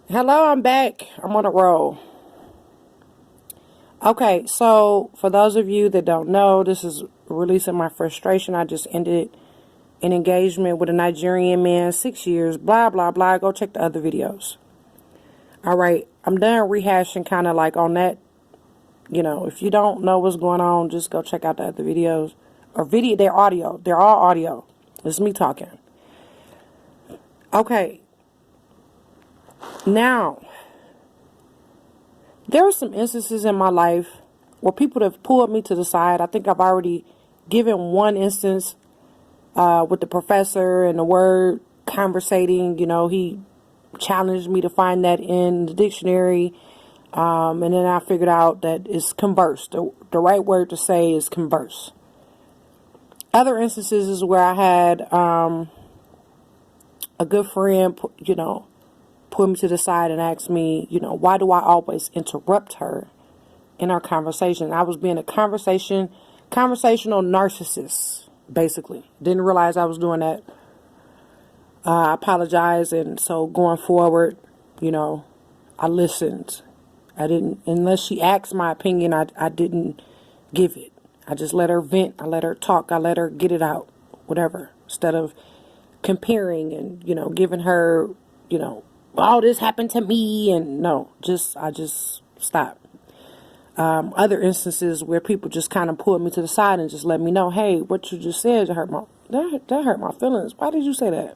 Hello, I'm back. I'm on a roll. Okay, so for those of you that don't know, this is releasing my frustration. I just ended an engagement with a Nigerian man, 6 years, blah, blah, blah. Go check the other videos. All right, I'm done rehashing kind of like on that. If you don't know what's going on, just go check out the other videos. Or they're audio. They're all audio. It's me talking. Okay, now. There are some instances in my life where people have pulled me to the side. I think I've already given one instance with the professor and the word conversating. He challenged me to find that in the dictionary. And then I figured out that it's converse. The right word to say is converse. Other instances is where I had a good friend, pull me to the side and ask me, why do I always interrupt her in our conversation? I was being a conversational narcissist, basically. Didn't realize I was doing that. I apologize, and so going forward, I listened. I didn't, unless she asked my opinion, I didn't give it. I just let her vent, I let her talk, I let her get it out, whatever, instead of comparing and, giving her, all this happened to me, and no, I just stopped. Other instances where people just kind of pulled me to the side and just let me know, hey, what you just said that hurt my feelings. Why did you say that?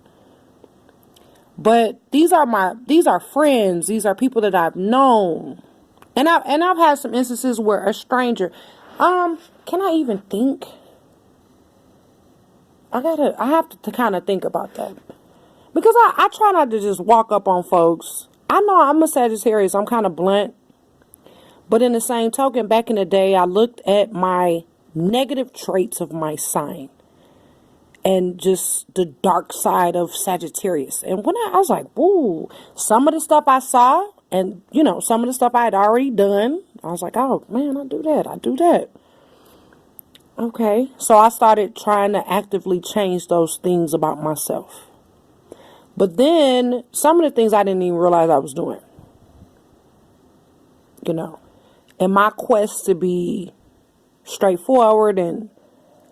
But these are friends. These are people that I've known, and I've had some instances where a stranger, can I even think? I have to kind of think about that. Because I try not to just walk up on folks. I know I'm a Sagittarius. I'm kind of blunt. But in the same token, back in the day, I looked at my negative traits of my sign. And just the dark side of Sagittarius. And when I was like, ooh, some of the stuff I saw and, some of the stuff I had already done. I was like, oh, man, I do that. Okay. So I started trying to actively change those things about myself. But then some of the things I didn't even realize I was doing, in my quest to be straightforward and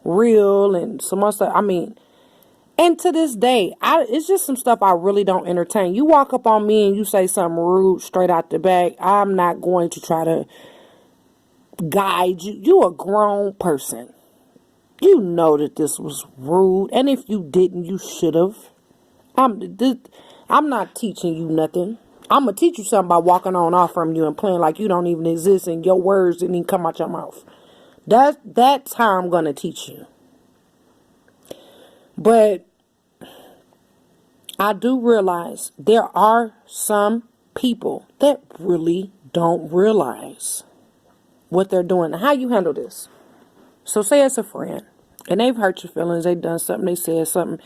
real and some other stuff. And to this day, it's just some stuff I really don't entertain. You walk up on me and you say something rude straight out the back, I'm not going to try to guide you. You're a grown person. You know that this was rude. And if you didn't, you should have. I'm not teaching you nothing. I'm going to teach you something by walking on off from you and playing like you don't even exist and your words didn't even come out your mouth. That's how I'm going to teach you. But I do realize there are some people that really don't realize what they're doing. How you handle this? So say it's a friend and they've hurt your feelings. They've done something. They said something.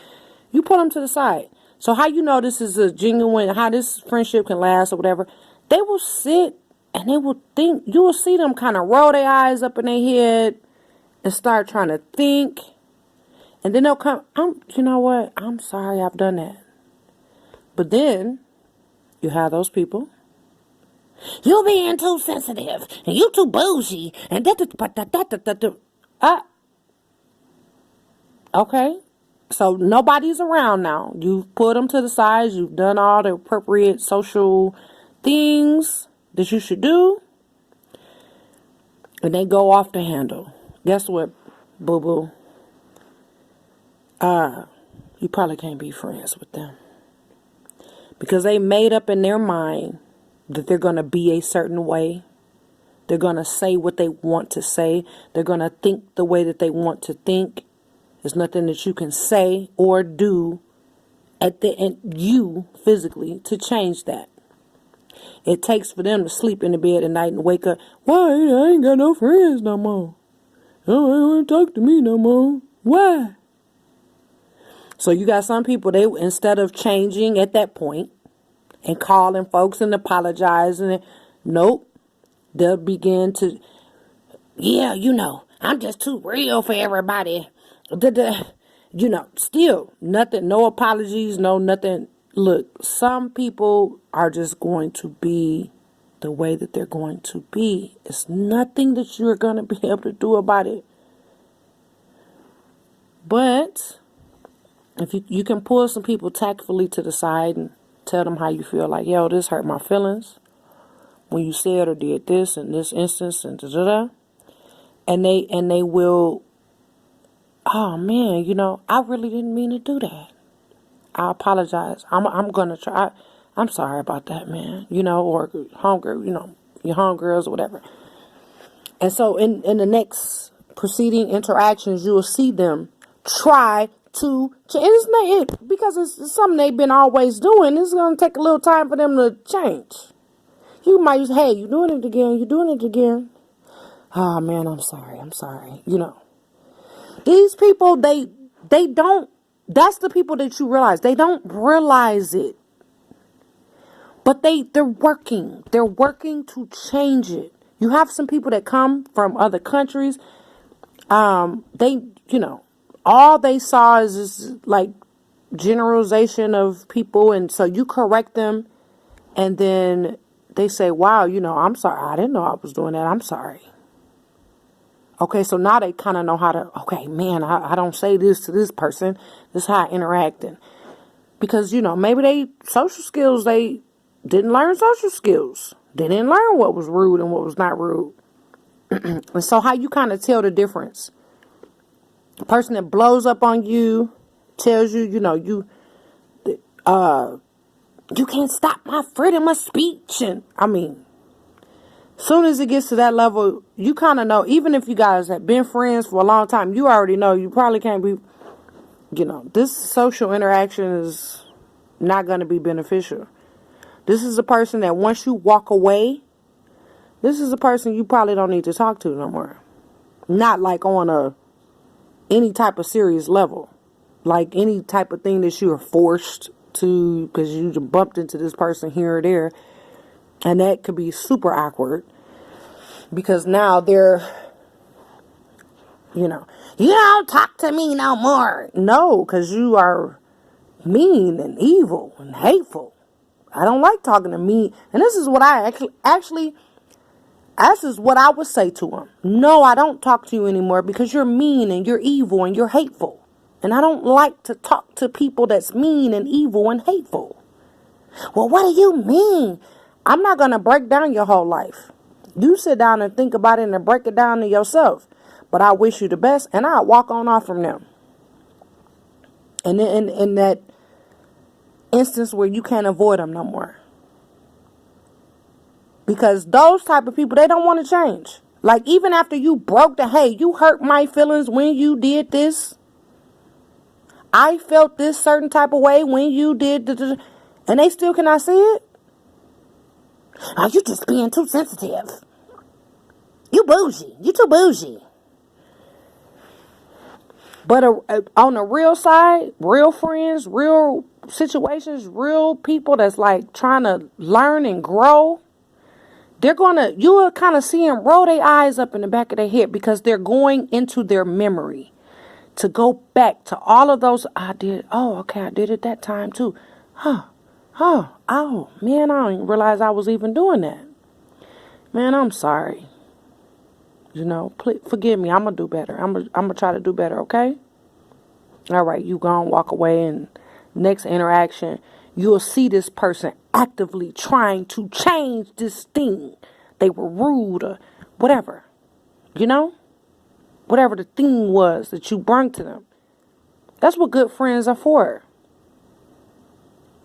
You put them to the side. So how you know this is a genuine, how this friendship can last or whatever, they will sit and they will think, you will see them kind of roll their eyes up in their head and start trying to think. And then they'll come, you know what, I'm sorry I've done that. But then you have those people. You being too sensitive and you too bougie and okay. So nobody's around now. You've put them to the side. You've done all the appropriate social things that you should do. And they go off the handle. Guess what, boo-boo? You probably can't be friends with them. Because they made up in their mind that they're going to be a certain way. They're going to say what they want to say. They're going to think the way that they want to think. There's nothing that you can say or do at the end, you physically, to change that. It takes for them to sleep in the bed at night and wake up. Why? I ain't got no friends no more. Oh, they don't want to talk to me no more. Why? So you got some people, they instead of changing at that point and calling folks and apologizing, nope, they'll begin to, yeah, I'm just too real for everybody. Still nothing, no apologies, no nothing. Look, some people are just going to be the way that they're going to be. It's nothing that you're going to be able to do about it. But if you can pull some people tactfully to the side and tell them how you feel, like, yo, this hurt my feelings when you said or did this in this instance, and da-da-da. And they will, oh man, I really didn't mean to do that. I apologize. I'm gonna try. I'm sorry about that, man. Or hunger, your homegirls or whatever. And so in the next preceding interactions, you will see them try to change. It's not because it's something they've been always doing. It's gonna take a little time for them to change. You might use, hey, you're doing it again. You're doing it again. Oh man, I'm sorry. These people, they don't. That's the people that you realize. They don't realize it. But they're working. They're working to change it. You have some people that come from other countries. They, all they saw is this, like, generalization of people. And so you correct them. And then they say, wow, I'm sorry. I didn't know I was doing that. I'm sorry. Okay, so now they kind of know how to, okay, man, I don't say this to this person. This is how I interact. Because, maybe they didn't learn social skills. They didn't learn what was rude and what was not rude. And so how you kind of tell the difference? A person that blows up on you tells you, you can't stop my freedom of speech. And soon as it gets to that level, you kind of know, even if you guys have been friends for a long time, you already know you probably can't be, this social interaction is not going to be beneficial. This is a person that once you walk away, this is a person you probably don't need to talk to no more. Not like on any type of serious level. Like any type of thing that you are forced to because you bumped into this person here or there. And that could be super awkward because now they're, you don't talk to me no more. No, because you are mean and evil and hateful. I don't like talking to me. And this is what I this is what I would say to them. No, I don't talk to you anymore because you're mean and you're evil and you're hateful. And I don't like to talk to people that's mean and evil and hateful. Well, what do you mean? I'm not going to break down your whole life. You sit down and think about it and break it down to yourself. But I wish you the best and I'll walk on off from them. And then in that instance where you can't avoid them no more. Because those type of people, they don't want to change. Like even after you broke hey, you hurt my feelings when you did this. I felt this certain type of way when you did and they still cannot see it. Oh, you just being too sensitive. You bougie. You too bougie. But on the real side, real friends, real situations, real people that's like trying to learn and grow, you will kind of see them roll their eyes up in the back of their head because they're going into their memory to go back to all of those. I did it that time too. Oh, man, I didn't realize I was even doing that. Man, I'm sorry. Please, forgive me. I'm going to do better. I'm going to try to do better, okay? All right, you go and walk away, and next interaction, you'll see this person actively trying to change this thing. They were rude or whatever, whatever the thing was that you brought to them. That's what good friends are for.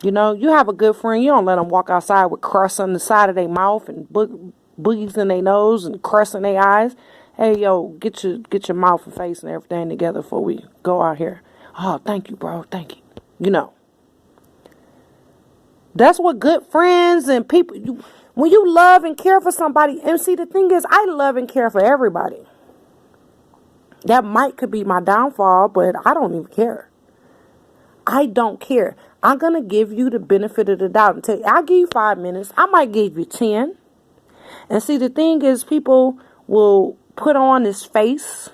You have a good friend. You don't let them walk outside with crust on the side of their mouth and boogies in their nose and crust in their eyes. Hey, yo, get your mouth and face and everything together before we go out here. Oh, thank you, bro. Thank you. That's what good friends and people, when you love and care for somebody, and see, the thing is, I love and care for everybody. That could be my downfall, but I don't even care. I don't care. I'm going to give you the benefit of the doubt and tell you, I'll give you 5 minutes. I might give you 10. And see, the thing is, people will put on this face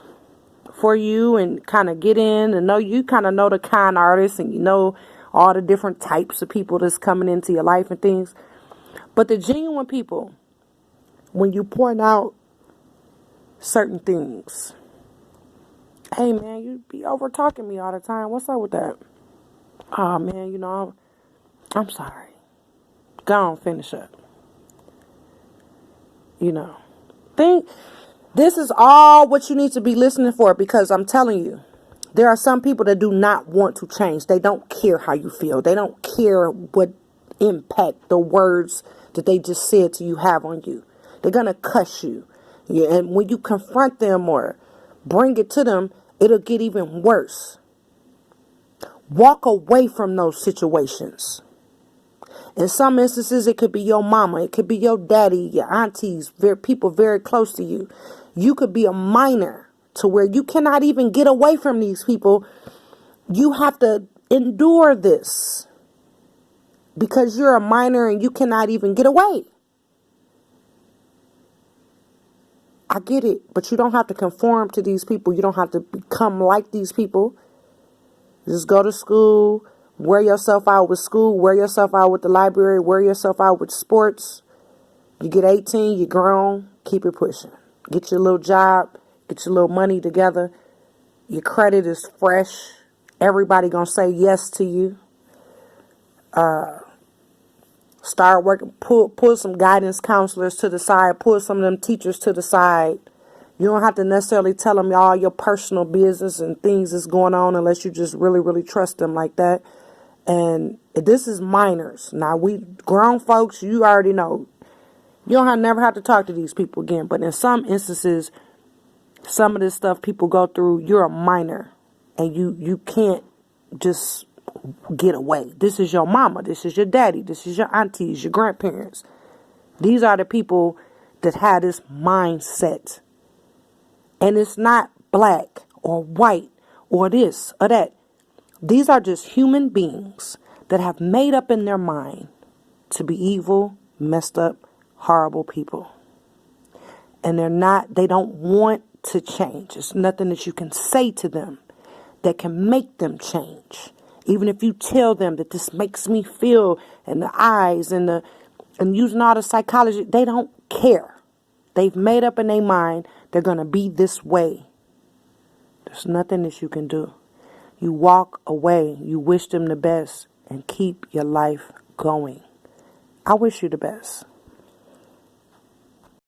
for you and kind of get in and know you kind of know the kind artist and all the different types of people that's coming into your life and things. But the genuine people, when you point out certain things, hey man, you be over talking me all the time. What's up with that? Oh man, I'm sorry. Go on, finish up. Think this is all what you need to be listening for, because I'm telling you, there are some people that do not want to change. They don't care how you feel. They don't care what impact the words that they just said to you have on you. They're going to cuss you. Yeah, and when you confront them or bring it to them, it'll get even worse. Walk away from those situations. In some instances, it could be your mama, it could be your daddy, your aunties, people very close to you. You could be a minor to where you cannot even get away from these people. You have to endure this because you're a minor and you cannot even get away. I get it, but you don't have to conform to these people. You don't have to become like these people. Just go to school. Wear yourself out with school, wear yourself out with the library, wear yourself out with sports. You get 18, you're grown, keep it pushing. Get your little job, get your little money together. Your credit is fresh. Everybody gonna say yes to you. Start working, pull some guidance counselors to the side, pull some of them teachers to the side. You don't have to necessarily tell them all your personal business and things that's going on unless you just really, really trust them like that. And this is minors. Now, we grown folks, you already know. You don't never have to talk to these people again. But in some instances, some of this stuff people go through, you're a minor. And you can't just get away. This is your mama. This is your daddy. This is your aunties, your grandparents. These are the people that have this mindset. And it's not black or white or this or that. These are just human beings that have made up in their mind to be evil, messed up, horrible people. And they don't want to change. It's nothing that you can say to them that can make them change. Even if you tell them that this makes me feel, and the eyes and using all the psychology, they don't care. They've made up in their mind they're going to be this way. There's nothing that you can do. You walk away, you wish them the best, and keep your life going. I wish you the best.